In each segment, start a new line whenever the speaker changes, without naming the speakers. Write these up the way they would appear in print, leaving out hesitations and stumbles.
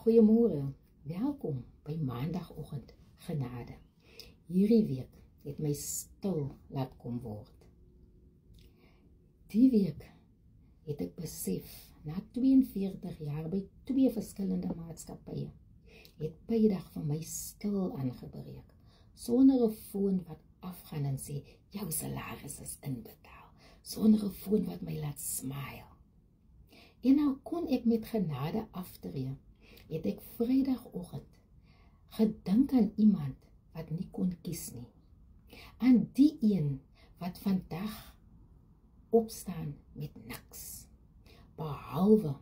Goeiemôre, welkom by maandagoggend genade. Hierdie week het my stil laat kom word. Die week het ek besef, na 42 jaar by 2 verskillende maatskappye, het bydag vir my stil aangebreek, sonder 'n foon wat afgaan en sê, jou salaris is inbetaal, sonder 'n foon wat my laat smile. En nou kon ek met genade aftree, het ek Vrydagoggend gedink aan iemand wat nie kon kies nie. Aan die een wat vandag opstaan met niks, behalwe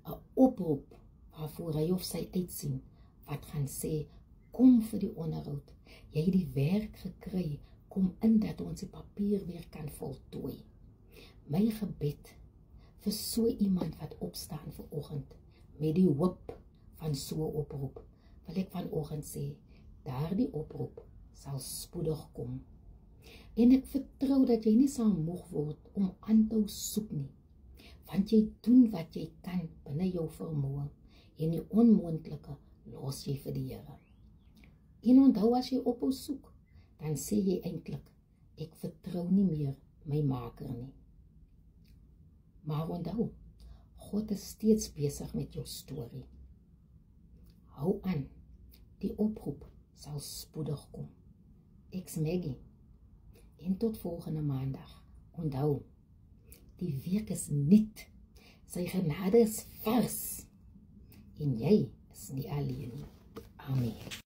'n oproep waarvoor hy of sy uitsien, wat gaan sê, kom vir die onderhoud, jy het die werk gekry, kom in dat ons die papier weer kan voltooi. My gebed vir so iemand wat opstaan vanoggend, met die hoop van so 'n oproep, wil ek vanoggend sê, daardie oproep sal spoedig kom. En ek vertrou dat jy nie sal moeg word om aan te hou soek nie, want jy doen wat jy kan binne jou vermoë, en die onmoontlike los jy vir die Here. En onthou, as jy ophou soek, dan sê jy eintlik, ek vertrou nie meer my Maker nie. Maar onthou, God is steeds besig met jou storie. Hou aan, die oproep sal spoedig kom. Ek's Maggie, en tot volgende maandag. Onthou, die week is nuut, sy genade is vars, en jy is nie alleen nie. Amen.